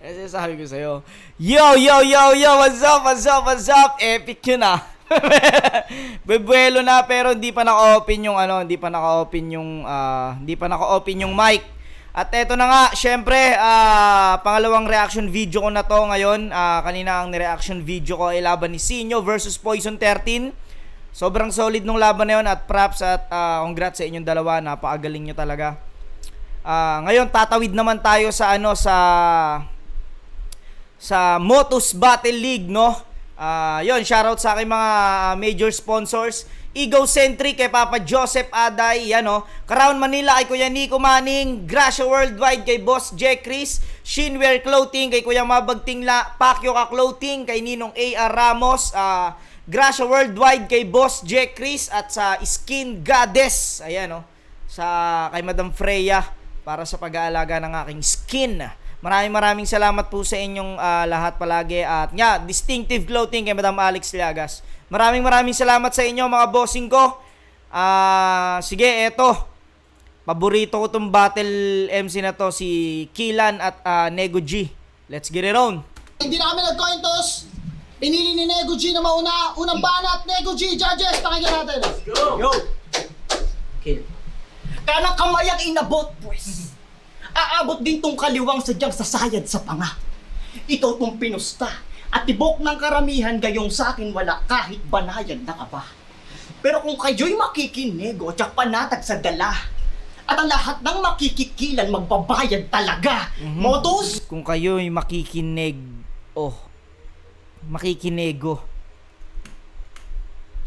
Kasi sabi ko sa'yo, yo, yo, yo, yo, what's up, what's up, what's up? Epic yun ah. Bebuelo na pero hindi pa naka-open yung hindi pa naka-open yung mic. At eto na nga, syempre, pangalawang reaction video ko na to ngayon. Kanina ang reaction video ko ay laban ni Sinyo versus Poison 13. Sobrang solid nung laban na yun at props at congrats sa inyong dalawa, napakagaling nyo talaga. Ngayon tatawid naman tayo sa Motus Battle League, no? Yon, shoutout sa aking mga major sponsors. Egocentric kay Papa Joseph Aday, yan o. Crown Manila kay Kuya Nico Manning. Gracia Worldwide kay Boss Jack Chris. Shinwear Clothing kay Kuya Mabagtingla. Pacquiao Ka Clothing kay Ninong A.R. Ramos. Gracia Worldwide kay Boss Jack Chris. At sa Skin Goddess, ayan o, kay Madam Freya para sa pag-aalaga ng aking skin. Maraming salamat po sa inyong lahat palagi. At nga, Distinctive Clothing kay Madam Alex Liagas. Maraming salamat sa inyo mga bossing ko. Sige, eto. Paborito ko tong battle MC na to, si Kilan at Nego G. Let's get it on. Hindi na kami nag-coin toss. Pinili ni Nego G na mauna. Unang banat, Nego G. Judges, pakinggan natin. Let's go. Yo. Kill. Kanang kamayang inabot, pues. Aabot din tong kaliwang sadyang sasayad sa panga. Ito tong pinusta. At tibok ng karamihan gayong sakin wala kahit banayad na ka ba. Pero kung kayo'y makikinego, tsak panatag sa dala. At ang lahat ng makikikilan magbabayad talaga. Motos? Kung kayo'y makikinego.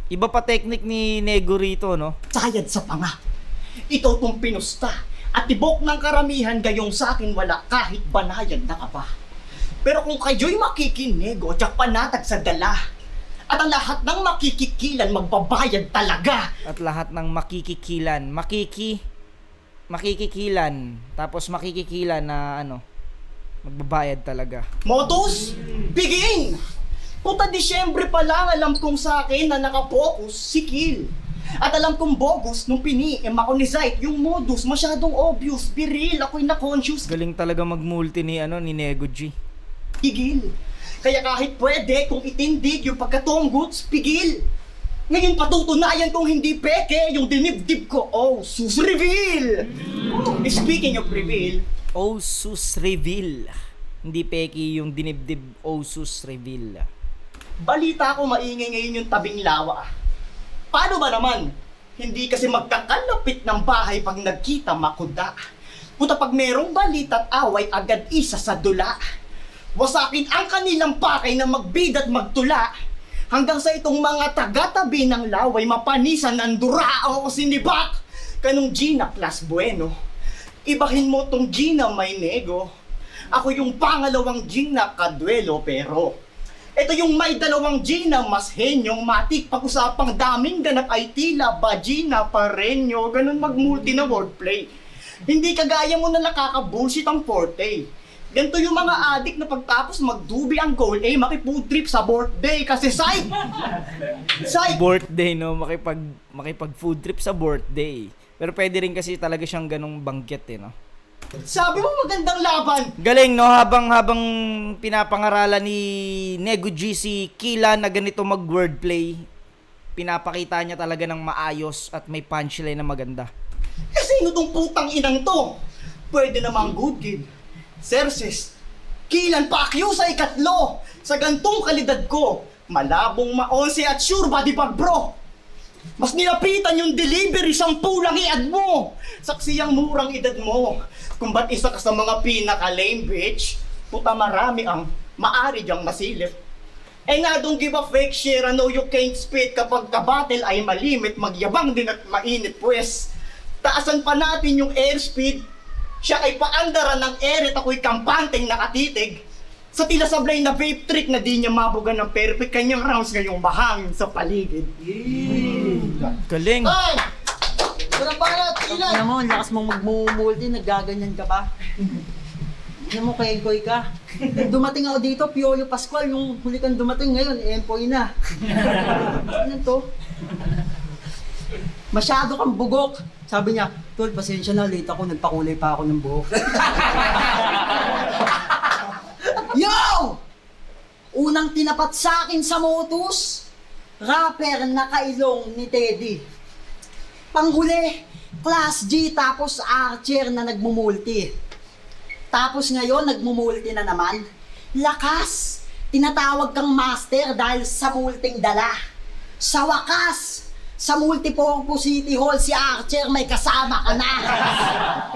Iba pa technique ni Nego rito, no? Sayad sa panga. Ito tong pinusta. At tibok ng karamihan gayong sakin wala kahit banayad na ka ba. Pero kung kayo'y makikinego, tsak panatag sa dala. At ang lahat ng makikikilan magbabayad talaga. At lahat ng makikikilan tapos makikikilan na magbabayad talaga. Motos, begin! Puta Disyembre pa lang alam kong sa akin na nakapokus si Kill. At alam kong bogus nung ako ni Zite, yung modus masyadong obvious, biril, ako'y na-conscious. Galing talaga mag-multi ni Nego G. Pigil. Kaya kahit pwede kung itindig yung pagkatongguts, pigil. Ngayon patutunayan kong hindi peke yung dinibdib ko. Oh, sus reveal! Speaking of reveal, Oh, sus reveal. Hindi peki yung dinibdib. Oh, sus reveal. balita ko maingay ngayon yung tabing lawa. Paano ba naman? Hindi kasi magkakalapit ng bahay pag nagkita makuda. Puta pag merong balita at away agad isa sa dula. Wasakin ang kanilang pakay na magbidat magtula. Hanggang sa itong mga taga-tabi ng laway mapanisan ng durao o sinibak. Kanong Gina plus bueno. Ibahin mo tong Gina may nego. Ako yung pangalawang Gina kadwelo pero ito yung may dalawang Gina mas henyong matik. Pag-usapang daming ganap ay tila ba Gina parenyo. Ganun mag-multi na wordplay. Hindi kagaya mo na nakaka-bullshit ang forte. Ganito yung mga adik na pagtapos magdubi ang goal makifood trip sa birthday kasi side. Birthday, no? Makipag food trip sa birthday. Pero pwede rin kasi talaga siyang ganong banggit, no? Sabi mo magandang laban. Galing, no? Habang pinapangaralan ni Nego G si Kila na ganito mag-wordplay, pinapakita niya talaga ng maayos at may punchline na maganda. Kasi sino tong putang inang to? Pwede namang good kid. Serses, Kilan Pacquiao sa ikatlo. Sa gantong kalidad ko, malabong ma-11 at sure body pag bro. Mas nilapitan yung delivery, 10 lang i-add mo. Saksi ang murang edad mo. Kung ba't isa ka sa mga pinaka-lame bitch, puta marami ang maari diyang masilip. Nga don't give a fake share, I know you can't spit. Kapag ka-battle ay malimit, magyabang din at mainit pues. Taasan pa natin yung airspeed. Siya ay paandaran ng eret, ako'y kampanteng nakatitig. Sa tila sablay na vape trick na di niya mabugan ng perfect kanyang rounds ngayong bahangin sa paligid. Galing. Ay! Unang banat, Kilan. Alam mo, ang lakas mong magmumulti, naggaganyan ka pa. Alam mo, kay-enjoy ka. Dumating ako dito, Piolo Pascual, yung huli kang dumating ngayon, employee na. Ano to? Masyado kang bugok. Sabi niya, Tol, pasensya na, late ako, nagpakulay pa ako ng buhok. Unang tinapat sa akin sa Motus, rapper na kailong ni Teddy. Panghuli, Class G tapos Archer na nagmumulti. Tapos ngayon, nagmumulti na naman. Lakas! Tinatawag kang master dahil sa multing dala. Sa wakas, sa Multipurpose City Hall si Archer may kasama ka na.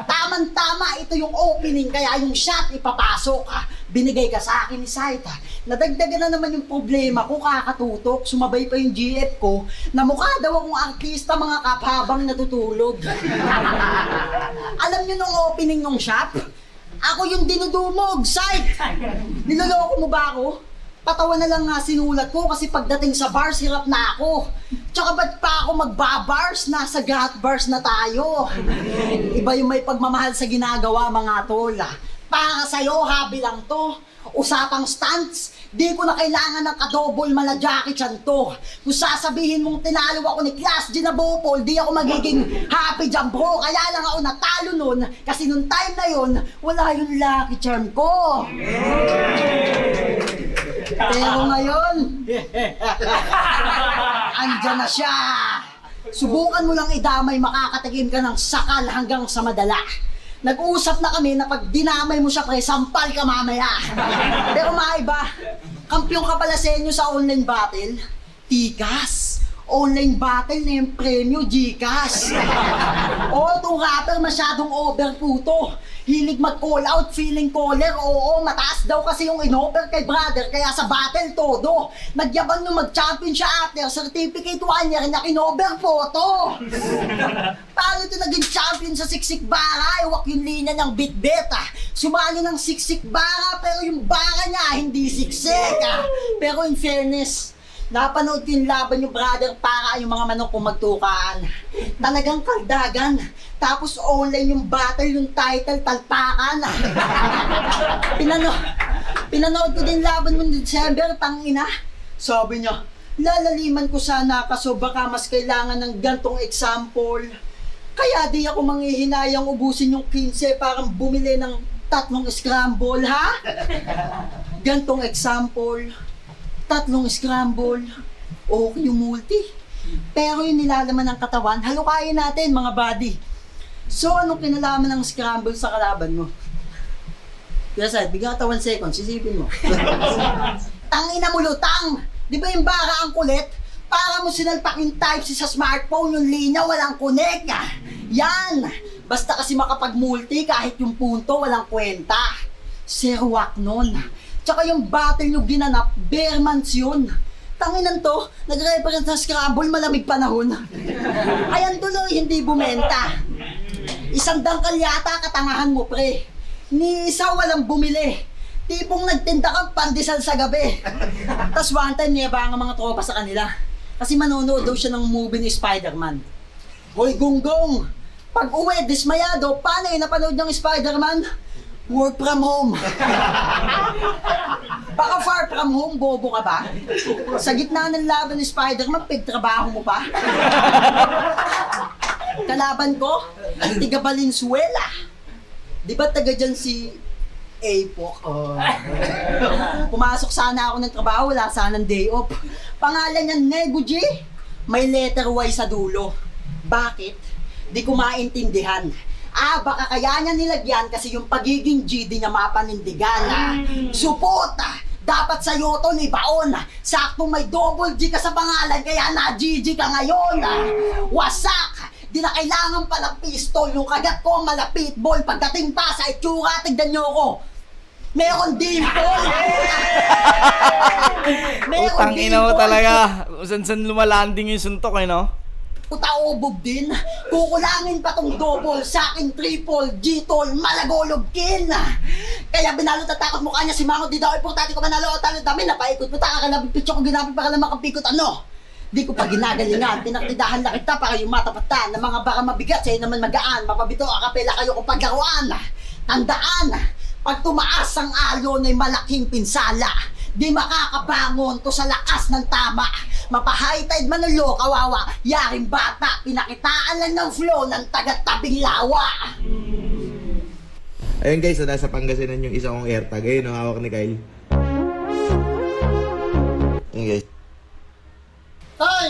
Tama-tama, ito yung opening kaya yung shot ipapasok. Binigay ka sa akin ni Saita. Nadagdagan na naman yung problema ko, kakatutok. Sumabay pa yung GF ko na mukha daw akong artista mga kap habang natutulog. Alam nyo nung opening ng shop? Ako yung dinudumog, Sait! Niloloko mo ba ako? Patawa na lang nga sinulat ko kasi pagdating sa bars, hirap na ako. Tsaka ba't pa ako magbabars? Nasa gat bars na tayo. Iba yung may pagmamahal sa ginagawa mga tol. Para sa'yo, habi lang to. Usapang stunts, di ko na kailangan ng kadobol mala Jackie Chan to. Kung sasabihin mong tinalo ako ni Class G na bopol, di ako magiging happy jam bro. Kaya lang ako natalo nun, kasi nung time na yun, wala yung lucky charm ko. Pero ngayon, andyan na siya. Subukan mo lang idamay, makakatikim ka ng sakal hanggang sa madala. Nag-uusap na kami na pag dinamay mo siya pre, sampal ka mamaya. Pero maiba, kampiyon ka pala sa inyo sa online battle. Tikas, online battle na yung premyo, Gcash. Itong rapper masyadong over puto. Hilig mag-call out, feeling caller, oo, mataas daw kasi yung in-offer kay brother, kaya sa battle todo. Nagyabang nung mag-champion siya after, certificate 1 year na in-over photo. Paano ito naging champion sa siksik bara? Iwak yung linya ng bit-bit Sumali ng siksik bara, pero yung bara niya hindi siksik Pero in fairness, napanood ko yung laban yung brother para yung mga manok kung magtukaan. Talagang kaldagan. Tapos online yung battle, yung title, talpakan. Pinanood ko din laban mo ng December, tangina. Sabi niya, lalaliman ko sana kaso baka mas kailangan ng gantong example. Kaya di ako manghihinayang ubusin yung 15 parang bumili ng 3 scramble, ha? Gantong example. 3 scramble, okay yung multi. Pero yung nilalaman ng katawan, halukayin natin mga buddy. So, anong kinalaman ng scramble sa kalaban mo? Kaya Sait, bigyan ka 1 second, sisipin mo. Tangina mo lutang! Di ba yung bara ang kulit? Para mo sinalpak yung Type-C sa smartphone, yung linya walang connect. Yan! Basta kasi makapag-multi kahit yung punto walang kwenta. Serwak nun. Tsaka yung battle nyo ginanap, bare months yun. Tanginan to, nag-reference sa scramble, malamig panahon. Ayan tuloy, hindi bumenta. 1 dangkal yata katangahan mo pre. Ni isa walang bumili. Tipong nagtinda kang pandesal sa gabi. Tas one time niyaba ang mga tropa sa kanila. Kasi manonood daw siya ng movie ni Spider-Man. Hoy gunggong, pag uwi dismayado, paano yung napanood ng Spider-Man? Work from home. Baka far from home, bobo ka ba? Sa gitna ng laban ni Spider-Man, pagtrabaho mo pa? Kalaban ko, tiga Valenzuela. Di ba taga dyan si Apok? Pumasok sana ako ng trabaho, wala sanang day off. Pangalan niya Nego G, may letter Y sa dulo. Bakit? Di ko maintindihan. Baka kaya niya nilagyan kasi yung pagiging G di niya mapanindigan. Supota! Dapat sa'yo to ni Baon. Sakto may double G ka sa pangalan kaya na-GG ka ngayon. Wasak! Di na kailangan palang pistol. Yung kagat ko malapit ball. Pagdating pa sa itsura, tignan nyo ko. Meron dimple! Utang ina mo talaga. San lumalanding yung suntok no? Utaobog din. Kukulangin pa tong double sa akin triple G-tol malagolog kin. Kaya binalot at takot mukha niya si Mango. Di daw importante ko manalo o talo dami. Napaikot mo taka ka na picture ko ginapit para lang makapikot ano. Di ko pa ginagalingan. Pinaktidahan lang kita para yung matapatan ng mga baka mabigat sa'yo naman magaan. Mapabito akapela kayo kung paglaruan. Tandaan, pag tumaas ang alon ay malaking pinsala. Di makakabangon to sa lakas ng tama. Mapahay tide manulo, kawawa. Yaring bata, pinakitaan lang ng flow ng taga-tabing lawa. Ayun guys, nasa Pangasinan yung isa kong AirTag. Ayun, ang hawak ni Kyle. Okay. Tay!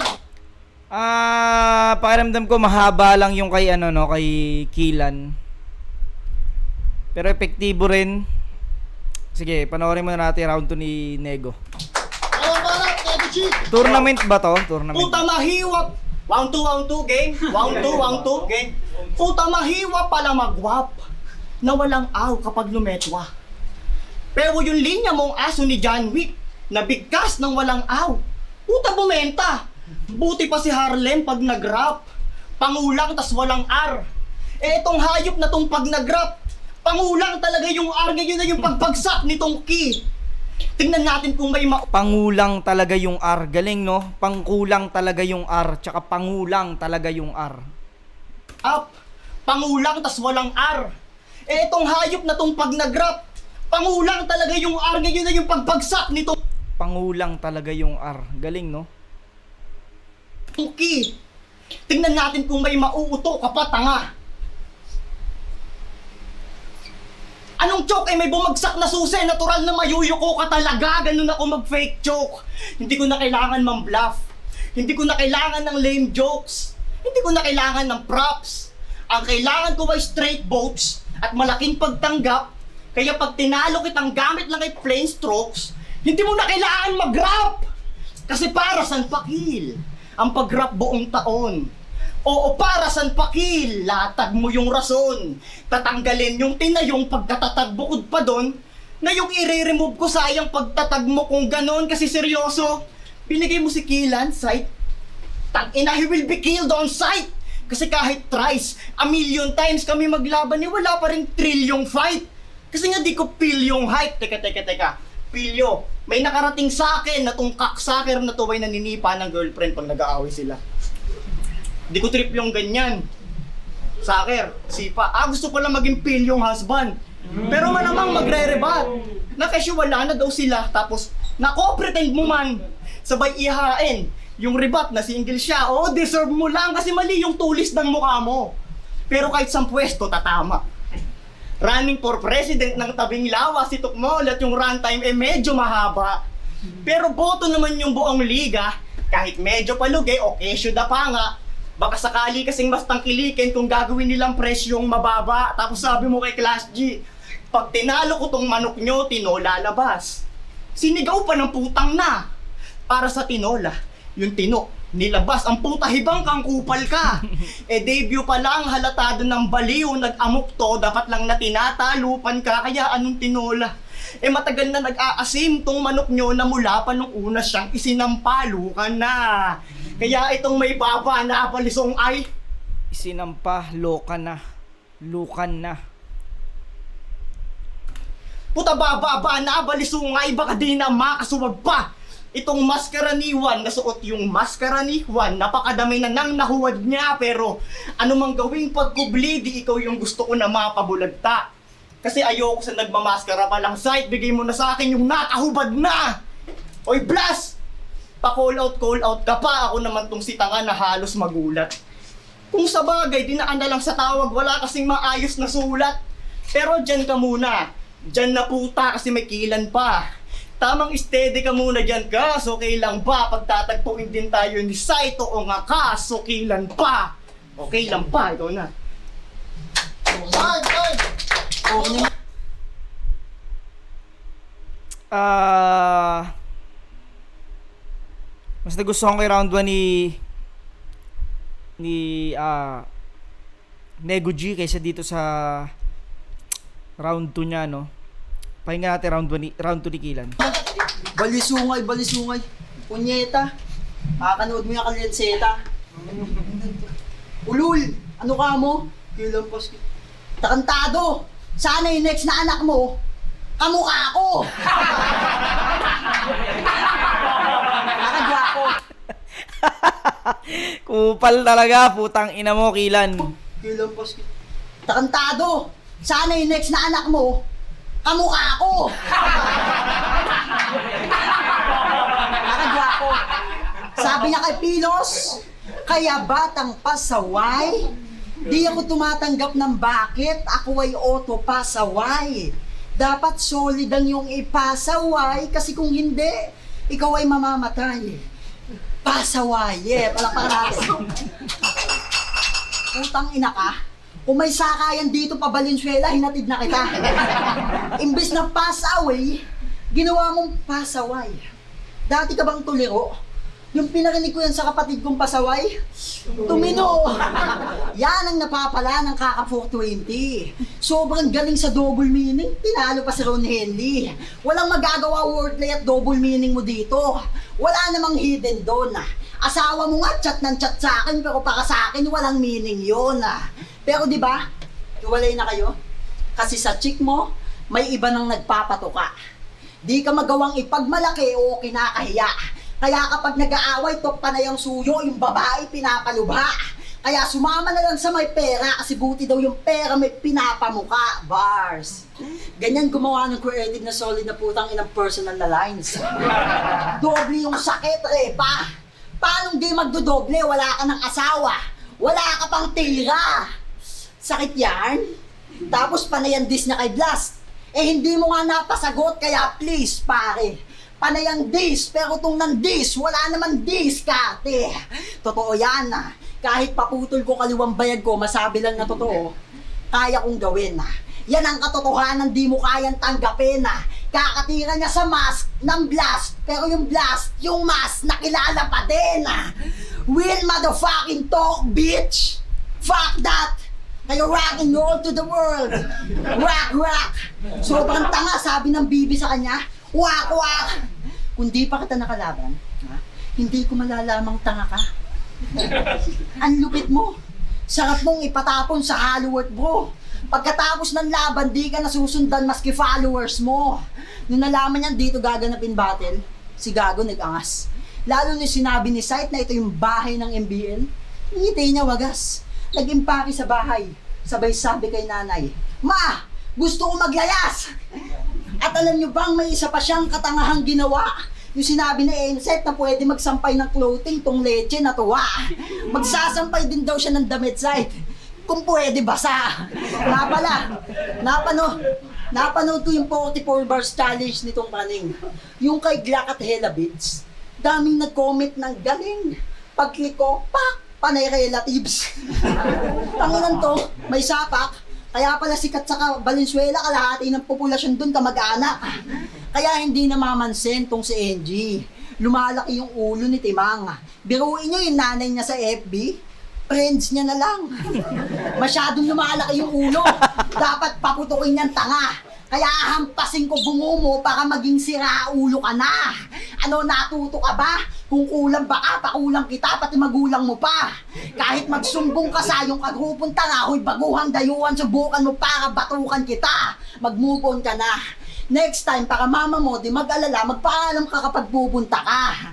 Pakiramdam ko mahaba lang yung kay ano no, kay Kilan. Pero epektibo rin. Sige, panoorin muna natin round 2 ni Nego. Tournament ba to? Tournament. Puta mahiwap! Round 2, game. Round 2, game. Puta mahiwa pala magwap na walang aw kapag lumetwa. Pero yung linya mong aso ni John Wick na bigkas ng walang aw. Puta bumenta! Buti pa si Harlem pag nag-rap. Pangulang tas walang R. Eh itong hayop na tong pag nag-rap, pangulang talaga yung R, ngayon na yung pagbagsak nitong key. Tingnan natin kung may Pangulang talaga yung R. Galing no? Pangkulang talaga yung R. Tsaka pangulang talaga yung R. up. Pangulang tas walang R. Eh itong hayop na tong pag nag-rap, pangulang talaga yung R, ngayon na yung pagbagsak nitong Pangulang talaga yung R. Galing no? key. Tingnan natin kung may mauuto ka pa, tanga. Anong joke? Eh may bumagsak na susi. Natural na mayuyuko ka talaga. Ganun ako mag-fake joke. Hindi ko na kailangan mang-bluff. Hindi ko na kailangan ng lame jokes. Hindi ko na kailangan ng props. Ang kailangan ko ay straight boats at malaking pagtanggap. Kaya pag tinalo kitang gamit lang ay plain strokes, hindi mo na kailangan mag-rap. Kasi para san pakil ang pag-rap buong taon. Oo, para san pakil, latag mo yung rason. Tatanggalin yung tinayong pagkatatag bukod pa doon, na yung i-remove ko sayang pagtatag mo kung ganon kasi seryoso. Binigay mo si Kilan, sight. Tangina, he will be killed on sight. Kasi kahit thrice, a million times kami maglaban, wala pa rin trilliong fight. Kasi nga di ko feel yung hype. Teka. Pilyo, may nakarating sa akin na tong kaksaker na to ay naninipa ng girlfriend pag nag-aaway sila. Di ko trip yung ganyan. Saker, sipa. Gusto ko lang maging pilyong husband. Pero malamang magre-rebat. Na kasi wala na daw sila. Tapos, nako-pretend mo man. Sabay ihain. Yung rebat na single siya. Oo, deserve mo lang kasi mali yung tulis ng mukha mo. Pero kahit sa pwesto, tatama. Running for president ng Tabing Lawa si Tukmol at yung runtime medyo mahaba. Pero boto naman yung buong liga. Kahit medyo palugi o kesyo da pa nga. Baka sakali kasing mas tangkilikin kung gagawin nilang presyong mababa. Tapos sabi mo kay Class G, pag tinalo ko tong manok nyo, tinola labas. Sinigaw pa ng putang na. Para sa tinola, yung tino, nilabas. Ang puta, hibang kang kupal ka. Debut pa lang, halatado ng baliw. Nag-amok to, dapat lang na tinatalupan ka. Kaya anong tinola? Matagal na nag-aasim tong manok nyo na mula pa nung una siyang isinampalukan na. Kaya itong may baba na balisong ay Isinampa, lukan na. puta baba na balisong ay baka di na makasuwag pa. Itong maskara ni Juan, nasuot yung maskara ni Juan, napakadami na nang nahuwad niya, pero anumang gawing pagkubli, di ikaw yung gusto ko na mapabulagta. Kasi ayoko sa nagmamaskara pa lang sight, bigay mo na sa akin yung nakahubad na! Oy blast! Pa-call out ka pa, ako naman tong sitanga na halos magulat. Kung sa bagay, dinaan na lang sa tawag, wala kasing maayos na sulat. Pero dyan ka muna, dyan na puta kasi may Kilan pa. Tamang steady ka muna dyan, Kas, okay lang ba? Pagtatagpuin din tayo ni Saito o nga, Kas, okay lang pa. Okay lang pa, ikaw na. Mas nagustuhan ko yung round 1 ni Nego G kaysa dito sa round 2 niya, no? Pahinga natin round 2 ni Kilan. Balisungay. Punyeta. Kakanood mo yung kalenseta. Ulul, ano ka mo? Kilampas. Takantado. Sana yung next na anak mo, kamukha ko. Nakagwapo. Kupal talaga, putang ina mo, Kilan. Kilampas. Takantado. Sana yung next na anak mo, kamukha ko. Nakagwapo. Sabi niya kay Pilos, kaya batang pasaway, di ako tumatanggap ng bakit, ako ay auto pasaway. Dapat solid ang yung ipasaway, kasi kung hindi, ikaw ay mamamatay. Pasawaye. Palakpakan natin. Putang ina ka. Kung may sakayan dito pa Valenzuela, hinatid na kita. Imbes na pass away, ginawa mong pasaway. Dati ka bang tuliro? Yung pinarinig ko yan sa kapatid kong pasaway, tumino. Yan ang napapala ng Kaka 420. Sobrang galing sa double meaning, pinalo pa si Ron Henley. Walang magagawa wordplay at double meaning mo dito. Wala namang hidden doon. Asawa mo nga chat ng chat sa akin, pero para sa akin walang meaning yun. Pero di ba, iwalay na kayo? Kasi sa chick mo, may iba nang nagpapatuka. Di ka magawang ipagmalaki o kinakahiya. Kaya kapag nag-aaway, tokpa na yung suyo, yung babae pinapalubha. Kaya sumama na lang sa may pera kasi buti daw yung pera may pinapamuka. Bars. Ganyan gumawa ng creative na solid na putang inang personal na lines. Doble yung sakit, pa. Paano di magdodoble? Wala ka ng asawa. Wala ka pang tira. Sakit yan. Tapos panayang dis na kay Blast. Hindi mo nga napasagot, kaya please, pare. Panayang dis, pero itong nandis, wala naman diskarte. Totoo yan. Kahit paputol ko kaliwang bayag ko, masabi lang na totoo, kaya kong gawin. Yan ang katotohanan, di mo kayang tanggapin. Kakatira niya sa mask ng Blast, pero yung Blast, yung mask, nakilala pa din. Will motherfucking talk, bitch! Fuck that! Kayo rock and roll to the world! Rock, rock! Sobrang tanga, sabi ng bibi sa kanya, wak, wak! Kung di pa kita nakalaban, hindi ko malalamang tanga ka. Ang lupit mo. Sarap mong ipatapon sa Hollywood, bro. Pagkatapos ng laban, di ka nasusundan maski followers mo. Nung nalaman niyan dito gaganapin battle, si Gago nag-angas. Lalo na sinabi ni Sight na ito yung bahay ng MBL. Ngiti niya wagas. Nag-impake sa bahay. Sabay sabi kay nanay, Ma! Gusto ko maglayas! At alam nyo bang may isa pa siyang katangahang ginawa? Yung sinabi ni Enset na pwede magsampay ng clothing tong leche na tuwa. Magsasampay din daw siya ng damit, Sight. Kung pwede basa. Napanood ko yung 44 bars challenge nitong Paning. Yung kay Glock at Hella Beats. Daming nag-comment ng galing. Pag-click ko, pak! Panay relatives. Tanginan to, may sapak. Kaya pala sikat sa Valenzuela, kalahati ng populasyon dun kamag-anak. Kaya hindi namamansin tong si NG. Lumalaki yung ulo ni Timang. Biruin nyo yung nanay niya sa FB, friends niya na lang. Masyadong lumalaki yung ulo. Dapat paputukin niyang tanga. Kaya hampasin ko bungo mo para maging sira ulo ka na. Ano, natuto ka ba? Kung kulang ba ka, pakulang kita, pati magulang mo pa. Kahit magsumbong ka sa yung kagrupong tanga, huy baguhang dayuhan, subukan mo para batukan kita. Mag-move on ka na. Next time, para mama mo, di mag-alala, magpaalam ka kapag pupunta ka.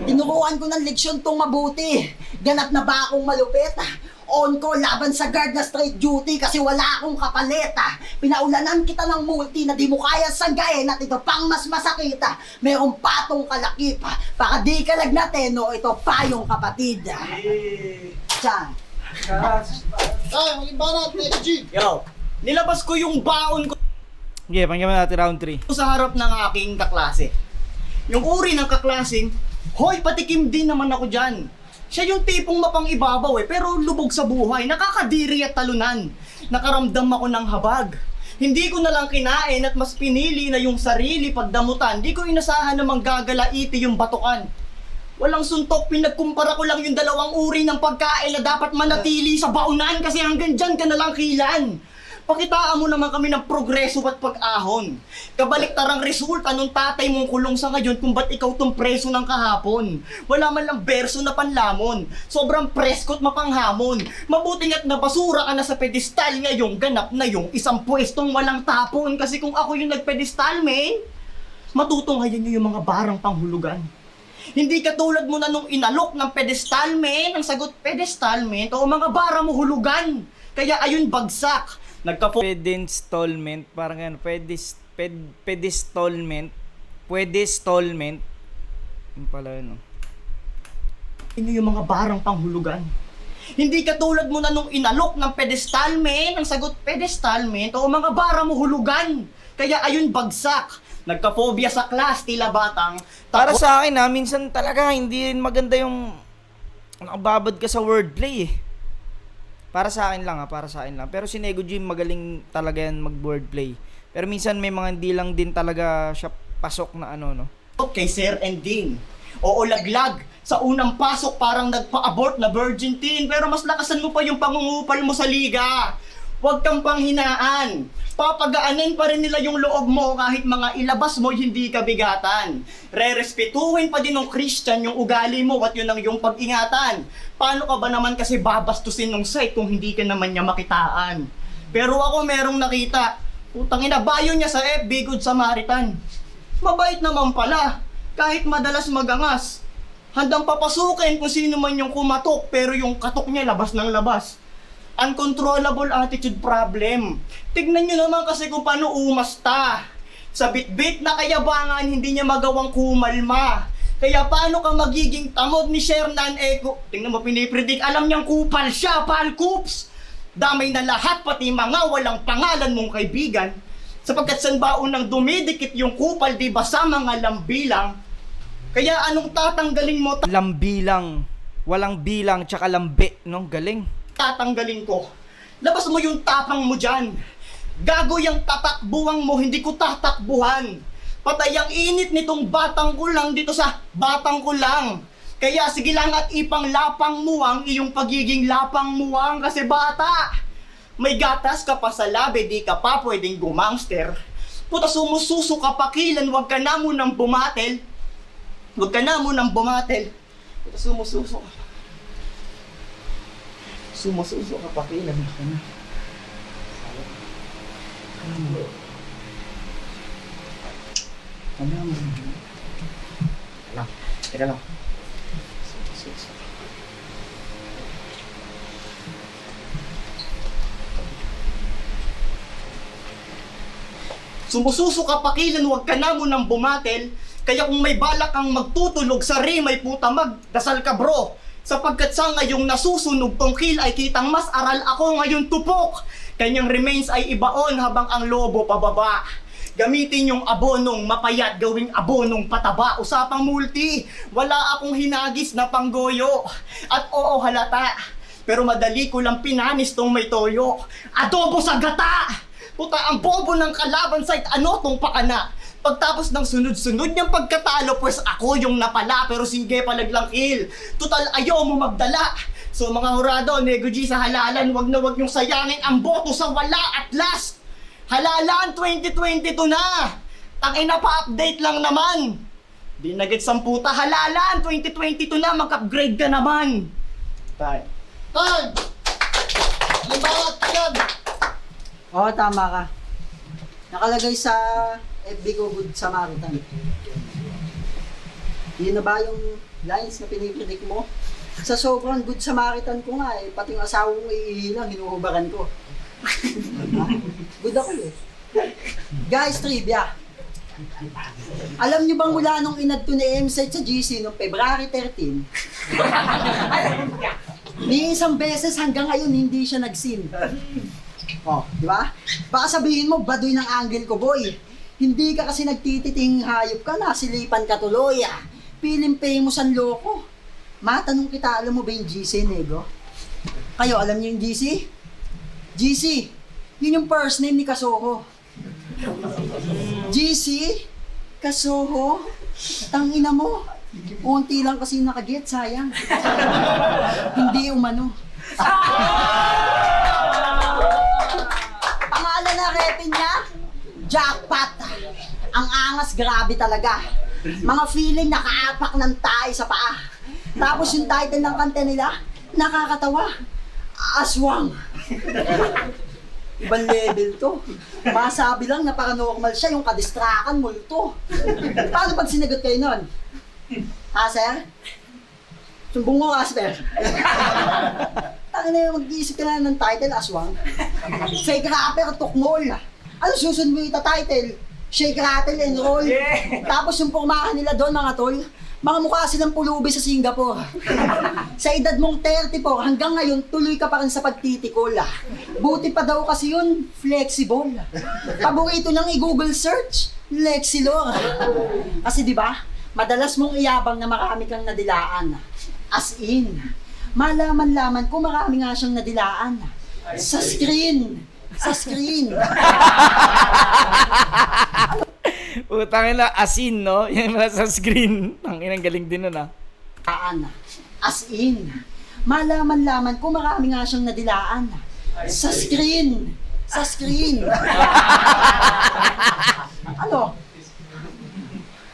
Tinuruan ko ng leksyon tong mabuti. Ganap na ba akong malupit? On ko laban sa guard na straight duty kasi wala akong kapalit. Pinaulanan kita ng multi na di mo kaya sanggain at ito pang mas masakit. Merong patong kalakip. Para di ka lagnatin, no, ito pa yung kapatid. Diyan. Yo, nilabas ko yung baon ko Okay, pangyaman natin round 3. sa harap ng aking kaklase. Yung uri ng kaklaseng, hoy, patikim din naman ako dyan. Siya yung tipong mapang-ibabaw pero lubog sa buhay, nakakadiri at talunan. Nakaramdam ako ng habag. Hindi ko na lang kinain at mas pinili na yung sarili pagdamutan. Di ko inasahan na manggagalaiti yung batukan. Walang suntok, pinagkumpara ko lang yung dalawang uri ng pagkain na dapat manatili sa baunan kasi hanggang dyan ka na lang kilan. Pakitaan mo naman kami ng progreso at pag-ahon. Kabaliktarang resulta nung tatay mong kulong sa ngayon kung ba't ikaw tong preso ng kahapon. Wala man lang berso na panlamon. Sobrang presko't mapanghamon. Mabuti nga't nabasura ka na sa pedestal ngayong ganap na yung isang pwestong walang tapon. Kasi kung ako yung nagpedestal, men, matutunghayan nyo yung mga barang panghulugan. Hindi katulad mo na nung inalok ng pedestal, men. Ang sagot, pedestal, men. O mga bara mo hulugan. Kaya ayun, bagsak. Pedestallment, parang ano, pedestallment, yung pala yun, no? Inyo yung mga barang panghulugan. Hindi katulad mo na nung inalok ng pedestal, men. Ang sagot, pedestal, men. O mga bara mo hulugan. Kaya ayun, bagsak. Nagka-phobia sa class, tila batang. Para sa akin minsan talaga hindi rin maganda yung nakababad ka sa wordplay eh. Para sa akin lang para sa akin lang. Pero si Nego Jim magaling talaga yan mag-wordplay. Pero minsan may mga hindi lang din talaga siya pasok na ano, no? kay Sir and Dean. Oo, laglag. Sa unang pasok parang nagpa-abort na virgin teen, pero mas lakasan mo pa yung pangungupal mo sa liga. Huwag kang panghinaan. Papagaanin pa rin nila yung loob mo kahit mga ilabas mo hindi ka bigatan. Re-respetuhin pa din ng Christian yung ugali mo at yun ang yung pag-ingatan. Paano ka ba naman kasi babastusin ng site kung hindi ka naman niya makitaan? Pero ako merong nakita. Putang ina, bio niya sa FB, Good Samaritan. Mabait naman pala. Kahit madalas magangas. Handang papasukin kung sino man yung kumatok, pero yung katok niya labas ng labas. Uncontrollable attitude problem. Tignan nyo naman kasi kung paano umasta. Sa bit-bit na kayabangan, hindi niya magawang kumalma. Kaya paano ka magiging tamod ni Shernan Eco? Tingnan mo, pinipredict, alam niyang kupal siya, palkups. Damay na lahat, pati mga walang pangalan mong kaibigan. Sapagkat sanbaon ng dumidikit yung kupal, di ba sa mga lambilang? Kaya anong tatanggalin mo? Lambilang, walang bilang, tsaka lambi, no? Galing. Tatanggalin ko. Labas mo yung tapang mo dyan. Gago yung tatakbuhan mo, hindi ko tatakbuhan. Patay ang init nitong batang ko lang dito sa batang ko lang. Kaya sige lang at ipang lapang mo ang iyong pagiging lapang muwang kasi bata. May gatas ka pa sa labi, di ka pa pwedeng gumangster. Puta sumususo ka pa kilan, wag ka na munang bumatel. Wag ka na munang bumatel. Puta sumususo ka pa. Sumususo ka pa kilan, wag ka na. Teka lang. Sumususo ka pakilan, huwag ka na munang bumatel. Kaya kung may balak kang magtutulog sa rimay puta, magdasal ka bro. Sapagkat sa ngayong nasusunog tungkil ay kitang mas aral ako ngayon tupok. Kanyang remains ay ibaon habang ang lobo pababa. Gamitin yung abonong mapayat, gawing abonong pataba. Usapang multi, wala akong hinagis na panggoyo. At oo halata, pero madali ko lang pinanis tong may toyo. Adobo sa gata! Puta, ang bobo ng kalaban site, ano tong pakana? Pagtapos ng sunod-sunod niyang pagkatalo, pues ako yung napala, pero sige palaglang kill. Total ayaw mo magdala. So mga hurado, Nego G sa halalan, wag na wag yung sayangin ang boto sa wala at last. Halalan 2022 na. Tangina pa-update lang naman. Di nagit samputa, halalan 2022 na, mag-upgrade ka naman. Tay. Tol! Ano bawat yan? Oo, tama ka. Nakalagay sa FB ko, Good Samaritan. Yun na ba yung lines na pinipidik mo? Sa sobrang Good Samaritan ko nga pati yung asawa kong iihilang, hinuhubaran ko. Good ako eh. Guys, trivia. Alam niyo bang mula nung inad ko ni M-Site sa GC noong February 13, may isang beses hanggang ngayon hindi siya nag-scene. Oh, di ba? Baka sabihin mo, baduy ng angle ko, boy. Hindi ka kasi nagtititing hayop ka, nasilipan ka tuloy, ah. Piling famous ang loko. Matanong kita, alam mo ba yung GC, Nego? Kayo, alam niyo yung GC? GC, yun yung first name ni Kasoho. GC? Kasoho? Tangina mo. Unti lang kasi nakaget, sayang. Hindi umano. Pangalan na repin niya, Jackpot. Ang angas, grabe talaga. Mga feeling nakaapak ng tayo sa paa. Tapos yung title ng kanta nila, nakakatawa. Aswang. Ibang level to. Masabi lang na paranormal siya, yung kadistrakan, multo. Paano pag sinagot kayo nun? Ha, sir? Sumbong mo ka, sir. Tangin na mag-iisip ka na ng title, Aswang. Fake rapper, tukmol. Ano susunod mo yung title? Shake, rattle, and roll. Tapos yung pumahan nila doon, mga tol, Mga mukha silang pulubi sa Singapore. Sa edad mong 34, hanggang ngayon, tuloy ka pa rin sa pagtitikol. Buti pa daw kasi yun, flexible. Paborito niyang i-Google search, Lexilor. Kasi di ba, madalas mong iyabang na marami kang nadilaan. As in, malaman-laman ko marami nga siyang nadilaan. Sa screen. Sa screen. Utangin na, asin, no? Yan na sa screen. Ang inang galing din nun, As in, malaman-laman ko marami nga siyang nadilaan. Sa screen. Sa screen. Ano?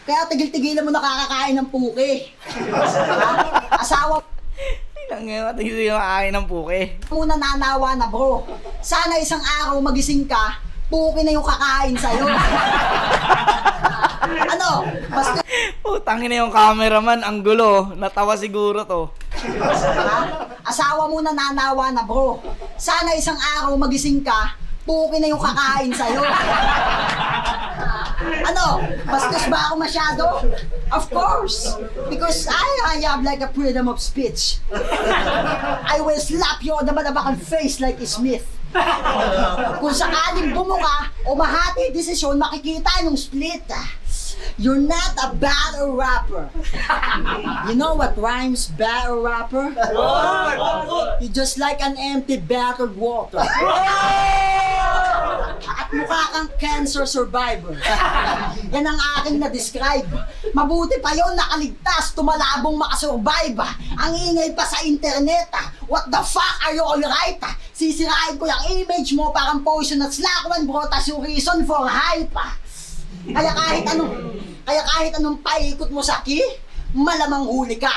Kaya tigil-tigilan mo nakakakain ng puke. Asawa Ilang nga, tingin yung akin ng puke. mo nananawa na bro. Sana isang araw magising ka, puke na yung kakain sa'yo. Ano? Basta Utangin na yung cameraman, ang gulo. Natawa siguro to. asawa mo nananawa na bro. Sana isang araw magising ka, puke na yung kakain sa'yo. Ano? Bastos ba ako masyado? Of course! Because I have like a freedom of speech. I will slap you on the madabakan face like Smith. Kung sakaling bumuka o mahati desisyon, makikita yung split. You're not a battle rapper. You know what rhymes battle rapper? You're just like an empty battled water. At mukha kang cancer survivor. Yan ang aking na-describe. Mabuti pa yon nakaligtas, tumalabong makasurvive. Ang ingay pa sa internet. What the fuck, are you alright? Sisirain ko yung image mo parang poisonous lakwan bro, tas yung reason for hype. Kaya kahit anong paikot mo sa key, malamang huli ka.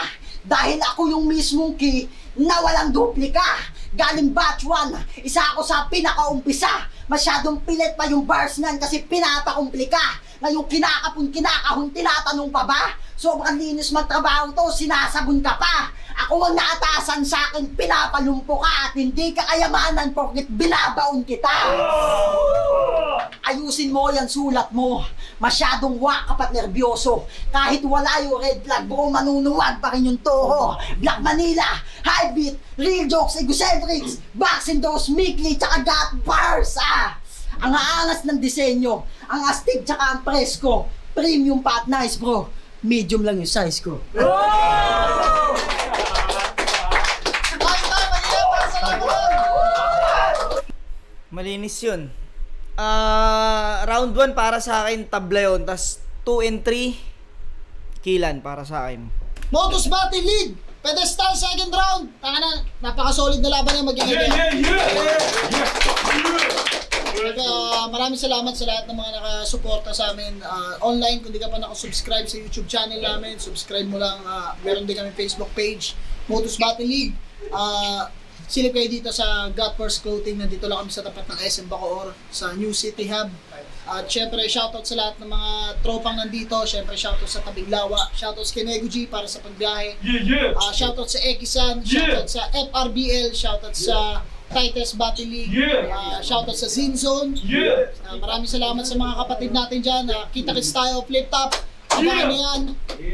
Dahil ako yung mismong key na walang duplika. Galing batch 1, isa ako sa pinakaumpisa. Masyadong pilit pa yung bars nan kasi pinapakumplika. Ngayong kinakahon, tinatanong pa ba? Sobrang linis magtrabaho to, sinasabon ka pa. Ako ang naatasan sa akin, pinapalumpo ka at hindi ka kayamanan porkit binabaon kita. Ayusin mo yan sulat mo. Masyadong wakap at nervyoso. Kahit wala yung red flag, bro, manunuwag pa rin yung toho. Black Manila, high beat, real jokes, egocentrics, boxing dos, meekly, tsaka got bars, Ang aangas ng disenyo, ang astig tsaka ang presko. Premium pa at nice, bro. Medium lang yung size ko. Malinis yun. Round 1 para sa akin, tabla yun. Tas 2 and 3, Kilan para sa akin. Motus Battle League, pedestal second round. Tanga na, napaka-solid na laban yung magiging. Maraming salamat sa lahat ng mga nakasuporta sa amin online. Kung di ka pa nakasubscribe sa YouTube channel namin, subscribe mo lang. Meron din kami Facebook page, Motus Battle League. Silip kayo dito sa God First Clothing. Nandito lang kami sa tapat ng SM Bacoor sa New City Hub. At syempre, shoutout sa lahat ng mga tropang nandito. Syempre, shoutout sa Tabing Lawa. Shoutout sa Kinego G para sa pagbiyahe. Shoutout sa Ekisan. Shoutout sa FRBL. Shoutout sa Titus Battle League. Shoutout sa Zin Zone. Maraming salamat sa mga kapatid natin dyan. Kita-kits tayo, flip top. Abangan nyo yan.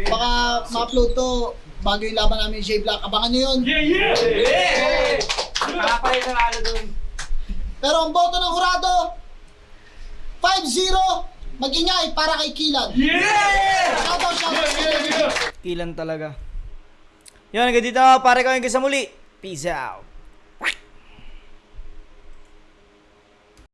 Baka ma-upload to bago yung laban namin yung J-Block. Abangan nyo yun. Pero ang boto ng hurado, 5-0, mag-ingay para kay Kilan. Shoutout. Kilan talaga. Yun, hanggang dito, pare ko hanggang sa muli. Peace out.